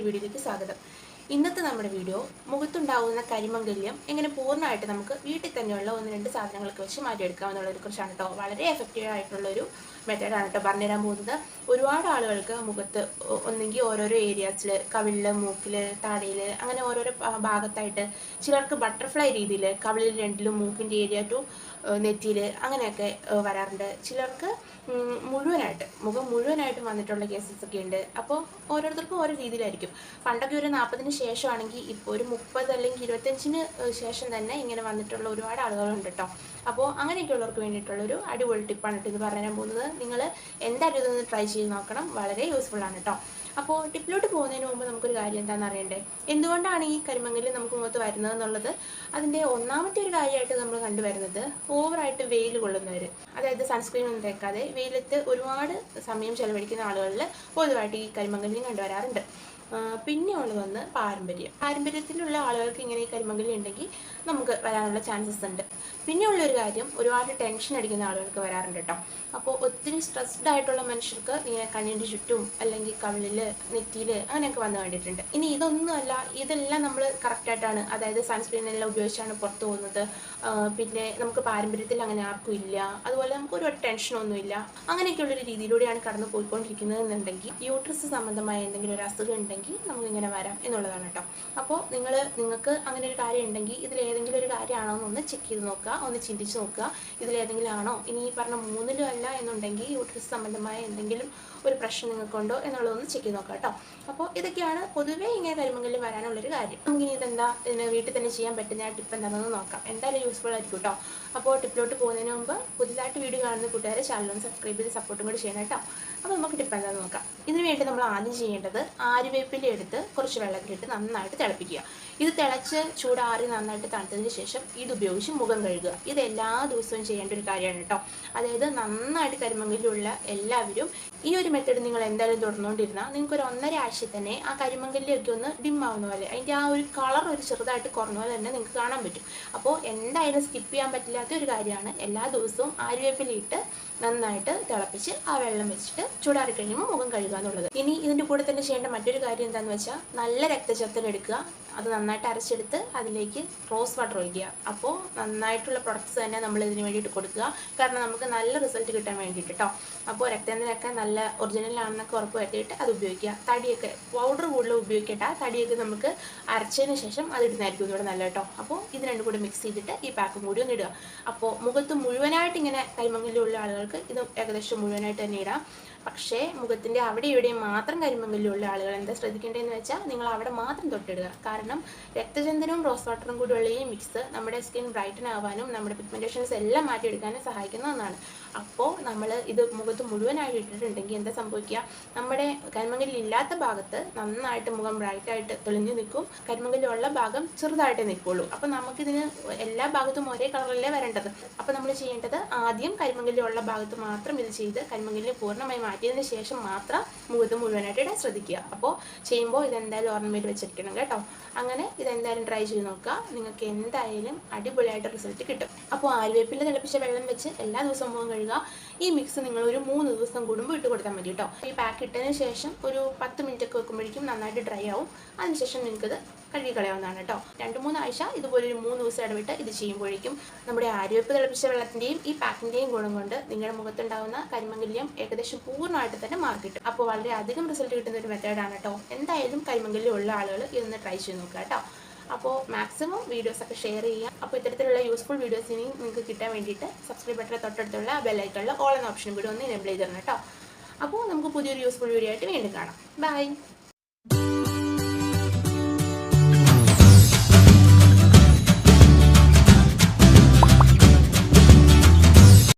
പുതിയൊരു വീഡിയോയിലേക്ക് സ്വാഗതം. ഇന്നത്തെ നമ്മുടെ വീഡിയോ മുഖത്തുണ്ടാകുന്ന കരിമംഗല്യം എങ്ങനെ പൂർണ്ണമായിട്ട് നമുക്ക് വീട്ടിൽ തന്നെയുള്ള ഒന്ന് രണ്ട് സാധനങ്ങളൊക്കെ വെച്ച് മാറ്റിയെടുക്കാമെന്നുള്ളതിനെ കുറിച്ചാണ് കേട്ടോ. വളരെ എഫക്റ്റീവ് ആയിട്ടുള്ളൊരു മെത്തേഡാണ് കേട്ടോ പറഞ്ഞുതരാൻ പോകുന്നത്. ഒരുപാട് ആളുകൾക്ക് മുഖത്ത് ഒന്നെങ്കിൽ ഓരോരോ ഏരിയാസിൽ, കവിളിൽ, മൂക്കിൽ, താടിയിൽ, അങ്ങനെ ഓരോരോ ഭാഗത്തായിട്ട്, ചിലർക്ക് ബട്ടർഫ്ലൈ രീതിയിൽ കവിളിൽ രണ്ടിലും മൂക്കിൻ്റെ ഏരിയ ടു നെറ്റിയിൽ അങ്ങനെയൊക്കെ വരാറുണ്ട്. ചിലർക്ക് മുഖം മുഴുവനായിട്ടും വന്നിട്ടുള്ള കേസസ് ഒക്കെ ഉണ്ട്. അപ്പോൾ ഓരോരുത്തർക്കും ഓരോ രീതിയിലായിരിക്കും. പണ്ടൊക്കെ ഒരു 40-ന് ശേഷമാണെങ്കിൽ ഇപ്പോൾ ഒരു 30 അല്ലെങ്കിൽ 25-ന് ശേഷം തന്നെ ഇങ്ങനെ വന്നിട്ടുള്ള ഒരുപാട് ആളുകളുണ്ട് കേട്ടോ. അപ്പോൾ അങ്ങനെയൊക്കെയുള്ളവർക്ക് വേണ്ടിയിട്ടുള്ളൊരു അടിപൊളി ടിപ്പാണ് കേട്ടോ ഇത് പറയാൻ പോകുന്നത്. നിങ്ങൾ എന്തായാലും ഇതൊന്ന് ട്രൈ ചെയ്ത് നോക്കണം. വളരെ യൂസ്ഫുൾ ആണ് കേട്ടോ. അപ്പോൾ ടിപ്പിലോട്ട് പോകുന്നതിന് മുമ്പ് നമുക്കൊരു കാര്യം എന്താണെന്ന് അറിയണ്ടേ, എന്തുകൊണ്ടാണ് ഈ കരിമംഗല്യം നമുക്ക് മുഖത്ത് വരുന്നത് എന്നുള്ളത്. അതിൻ്റെ ഒന്നാമത്തെ ഒരു കാര്യമായിട്ട് നമ്മൾ കണ്ടുവരുന്നത് ഓവറായിട്ട് വെയിൽ കൊള്ളുന്നവർ, അതായത് സൺസ്ക്രീൻ ഒന്നും തേക്കാതെ വെയിലത്ത് ഒരുപാട് സമയം ചെലവഴിക്കുന്ന ആളുകളിൽ പൊതുവായിട്ട് ഈ കരിമംഗല്യം കണ്ടുവരാറുണ്ട്. പിന്നെ ഉള്ളതൊന്ന് പാരമ്പര്യത്തിലുള്ള ആളുകൾക്ക് ഇങ്ങനെ ഈ കരിമംഗല്യം ഉണ്ടെങ്കിൽ നമുക്ക് വരാനുള്ള ചാൻസസ് ഉണ്ട്. പിന്നെയുള്ളൊരു കാര്യം, ഒരുപാട് ടെൻഷൻ അടിക്കുന്ന ആളുകൾക്ക് വരാറുണ്ട് കേട്ടോ. അപ്പോൾ ഒത്തിരി സ്ട്രെസ്ഡ് ആയിട്ടുള്ള മനുഷ്യർക്ക് ഇങ്ങനെ കണ്ണിൻ്റെ ചുറ്റും അല്ലെങ്കിൽ കവിളിൽ, നെറ്റിയിൽ അങ്ങനെയൊക്കെ വന്നു കണ്ടിട്ടുണ്ട്. ഇനി ഇതൊന്നുമല്ല, ഇതെല്ലാം നമ്മൾ കറക്റ്റായിട്ടാണ്, അതായത് സൺസ്ക്രീൻ എല്ലാം ഉപയോഗിച്ചാണ് പുറത്തു പോകുന്നത്. പിന്നെ നമുക്ക് പാരമ്പര്യത്തിൽ അങ്ങനെ ആർക്കും ഇല്ല, അതുപോലെ നമുക്ക് ഒരുപാട് ടെൻഷനൊന്നുമില്ല, അങ്ങനെയൊക്കെയുള്ളൊരു രീതിയിലൂടെയാണ് കടന്നു പോയിക്കൊണ്ടിരിക്കുന്നത് എന്നുണ്ടെങ്കിൽ, യൂട്രസ് സംബന്ധമായ എന്തെങ്കിലും ഒരു അസുഖം ഉണ്ടെങ്കിൽ നമുക്കിങ്ങനെ വരാം എന്നുള്ളതാണ് കേട്ടോ. അപ്പോൾ നിങ്ങൾക്ക് അങ്ങനെ ഒരു കാര്യം ഉണ്ടെങ്കിൽ ഇതിലേതെങ്കിലും ഒരു കാര്യമാണോ എന്നൊന്ന് ചെക്ക് ചെയ്ത് നോക്കുക, ഒന്ന് ചിന്തിച്ച് നോക്കുക. ഇതിലേതെങ്കിലും ആണോ, ഇനി ഈ പറഞ്ഞ മൂന്നിലും അല്ല എന്നുണ്ടെങ്കിൽ യൂട്രസ് സംബന്ധമായ എന്തെങ്കിലും ഒരു പ്രശ്നം നിങ്ങൾക്കുണ്ടോ എന്നുള്ളതൊന്ന് ചെക്ക് ചെയ്ത് നോക്കാം കേട്ടോ. അപ്പോൾ ഇതൊക്കെയാണ് പൊതുവേ ഇങ്ങനെ കരിമംഗല്യം വരാനുള്ളൊരു കാര്യം. നമുക്കിനി ഇതിന് വീട്ടിൽ തന്നെ ചെയ്യാൻ പറ്റുന്ന ടിപ്പ് എന്താണെന്ന് നോക്കാം. എന്തായാലും യൂസ്ഫുൾ ആയിരിക്കും കേട്ടോ. അപ്പോൾ ടിപ്പിലോട്ട് പോകുന്നതിന് മുമ്പ് പുതിയതായിട്ട് വീഡിയോ കാണുന്ന കൂട്ടുകാരെ ചാനലൊന്ന് സബ്സ്ക്രൈബ് ചെയ്ത് സപ്പോർട്ടും കൂടി ചെയ്യണം കേട്ടോ. അപ്പോൾ നമുക്ക് ടിപ്പ് എന്താണെന്ന് നോക്കാം. ഇതിന് വേണ്ടി നമ്മൾ ആദ്യം ചെയ്യേണ്ടത് ആര്യവേപ്പില എടുത്ത് കുറച്ച് വെള്ളത്തിലിട്ട് നന്നായിട്ട് തിളപ്പിക്കുക. ഇത് തിളച്ച് ചൂടാറി നന്നായിട്ട് തണുത്തതിന് ശേഷം ഇത് ഉപയോഗിച്ച് മുഖം കഴുകുക. ഇത് എല്ലാ ദിവസവും ചെയ്യേണ്ട ഒരു കാര്യമാണ് കേട്ടോ. അതായത് നന്നായിട്ട് കരിമംഗല്യമുള്ള എല്ലാവരും ഈ ഒരു മെത്തേഡ് നിങ്ങൾ എന്തായാലും തുടർന്നുകൊണ്ടിരുന്നാൽ നിങ്ങൾക്ക് ഒരു 1.5 ആഴ്ച തന്നെ ആ കരിമംഗല്യമൊക്കെ ഒന്ന് ഡിം ആവുന്ന പോലെ, അതിൻ്റെ ആ ഒരു കളർ ഒരു ചെറുതായിട്ട് കുറഞ്ഞ പോലെ തന്നെ നിങ്ങൾക്ക് കാണാൻ പറ്റും. അപ്പോൾ എന്തായാലും സ്കിപ്പ് ചെയ്യാൻ പറ്റില്ലാത്ത ഒരു കാര്യമാണ് എല്ലാ ദിവസവും ആര്യവേപ്പിലയിട്ട് നന്നായിട്ട് തിളപ്പിച്ച് ആ വെള്ളം വെച്ചിട്ട് ചൂടാറി കഴിയുമ്പോൾ മുഖം കഴുകുക എന്നുള്ളത്. ഇനി ഇതിൻ്റെ കൂടെ തന്നെ ചെയ്യേണ്ട മറ്റൊരു കാര്യം എന്താണെന്ന് വെച്ചാൽ, നല്ല രക്തചർത്തൽ എടുക്കുക, അത് നന്നായിട്ട് അരച്ചെടുത്ത് അതിലേക്ക് റോസ് വാട്ടർ ഒഴിക്കുക. അപ്പോൾ നന്നായിട്ടുള്ള പ്രൊഡക്ട്സ് തന്നെ നമ്മൾ ഇതിന് വേണ്ടിയിട്ട് കൊടുക്കുക, കാരണം നമുക്ക് നല്ല റിസൾട്ട് കിട്ടാൻ വേണ്ടിയിട്ട് കേട്ടോ. അപ്പോൾ രക്തചർത്തലൊക്കെ നല്ല ഒറിജിനലാണെന്നൊക്കെ ഉറപ്പ് വരുത്തിയിട്ട് അത് ഉപയോഗിക്കുക. തടിയൊക്കെ പൗഡർ കൂടുതൽ ഉപയോഗിക്കട്ടെ, തടിയൊക്കെ നമുക്ക് അരച്ചതിന് ശേഷം അത് ഇടുന്നതായിരിക്കും ഇവിടെ നല്ല കേട്ടോ. അപ്പോൾ ഇത് രണ്ടും കൂടി മിക്സ് ചെയ്തിട്ട് ഈ പാക്കും കൂടി ഒന്ന് ഇടുക. അപ്പോൾ മുഖത്ത് മുഴുവനായിട്ട് ഇങ്ങനെ കരിമംഗല്യമുള്ള ആളുകൾക്ക് ഇത് ഏകദേശം മുഴുവനായിട്ട് തന്നെ ഇടാം. പക്ഷേ മുഖത്തിൻ്റെ അവിടെ ഇവിടെയും മാത്രം കരിമംഗല്യമുള്ള ആളുകൾ എന്താ ശ്രദ്ധിക്കേണ്ടതെന്ന് വെച്ചാൽ, നിങ്ങൾ അവിടെ മാത്രം തൊട്ടിടുക. കാരണം രക്തചന്ദനവും റോസ് വാട്ടറും കൂടിയുള്ള ഈ മിക്സ് നമ്മുടെ സ്കിൻ ബ്രൈറ്റൻ ആവാനും നമ്മുടെ പിഗ്മെൻറ്റേഷൻസ് എല്ലാം മാറ്റിയെടുക്കാനും സഹായിക്കുന്ന ഒന്നാണ്. അപ്പോൾ നമ്മൾ ഇത് മുഖത്ത് മുഴുവനായിട്ട് ഇട്ടിട്ടുണ്ടെങ്കിൽ എന്താ സംഭവിക്കുക, നമ്മുടെ കരിമംഗല്യം ഇല്ലാത്ത ഭാഗത്ത് നന്നായിട്ട് മുഖം ബ്രൈറ്റായിട്ട് തെളിഞ്ഞു നിൽക്കും, കരിമംഗല്യമുള്ള ഭാഗം ചെറുതായിട്ട് നിൽക്കുള്ളൂ. അപ്പോൾ നമുക്കിതിന് എല്ലാ ഭാഗത്തും ഒരേ കളറിലേ വരേണ്ടത്. അപ്പോൾ നമ്മൾ ചെയ്യേണ്ടത് ആദ്യം കരിമംഗല്യമുള്ള ഭാഗത്ത് മാത്രം ഇത് ചെയ്ത് കരിമംഗല്യം പൂർണ്ണമായി മാറ്റിയതിന് ശേഷം മാത്രം മുഖത്ത് മുഴുവനായിട്ട് ഇടാൻ ശ്രദ്ധിക്കുക. അപ്പോൾ ചെയ്യുമ്പോൾ ഇതെന്തായാലും ഓർമ്മയിൽ വെച്ചിരിക്കണം കേട്ടോ. അങ്ങനെ ഇതെന്തായാലും ട്രൈ ചെയ്ത് നോക്കുക, നിങ്ങൾക്ക് എന്തായാലും അടിപൊളിയായിട്ട് റിസൾട്ട് കിട്ടും. അപ്പോൾ ആര്യവേപ്പില തിളപ്പിച്ച വെള്ളം വെച്ച് എല്ലാ ദിവസവും മുഖം കഴുകുക. ഈ മിക്സ് നിങ്ങൾ ഒരു 3 ദിവസം കൂടുമ്പോൾ ഇട്ട് കൊടുത്താൽ മതി കേട്ടോ. ഈ പാക്ക് ഇട്ടതിന് ശേഷം ഒരു 10 മിനിറ്റ് ഒക്കെ വെക്കുമ്പോഴേക്കും നന്നായിട്ട് ഡ്രൈ ആവും. അതിനുശേഷം നിങ്ങൾക്കിത് കഴുകി കളയാവുന്നതാണ് കേട്ടോ. 2-3 ആഴ്ച ഇതുപോലെ ഒരു 3 ദിവസം ഇടവിട്ട് ഇത് ചെയ്യുമ്പോഴേക്കും നമ്മുടെ ആര്യവേപ്പ് തിളപ്പിച്ച വെള്ളത്തിൻ്റെയും ഈ പാക്കിൻ്റെയും ഗുണം കൊണ്ട് നിങ്ങളുടെ മുഖത്തുണ്ടാകുന്ന കരിമംഗല്യം ഏകദേശം പൂർണ്ണമായിട്ട് തന്നെ മാറി കിട്ടും. അപ്പോൾ വളരെ അധികം റിസൾട്ട് കിട്ടുന്ന ഒരു മെത്തേഡാണ് കേട്ടോ. എന്തായാലും കരിമംഗല്യം ഉള്ള ആളുകൾ ഇതൊന്ന് ട്രൈ ചെയ്ത് നോക്കുക കേട്ടോ. അപ്പോൾ മാക്സിമം വീഡിയോസൊക്കെ ഷെയർ ചെയ്യുക. അപ്പോൾ ഇത്തരത്തിലുള്ള യൂസ്ഫുൾ വീഡിയോസ് ഇനി നിങ്ങൾക്ക് കിട്ടാൻ വേണ്ടിയിട്ട് സബ്സ്ക്രൈബ് ബട്ടൺ തൊട്ടടുത്തുള്ള ബെല്ലൈക്കണിൽ ഓൾ എന്ന ഓപ്ഷൻ കൂടി ഒന്ന് എനേബിൾ ചെയ്ത് തരണം കേട്ടോ. അപ്പോൾ നമുക്ക് പുതിയൊരു യൂസ്ഫുൾ വീഡിയോ ആയിട്ട് വീണ്ടും കാണാം. ബൈ.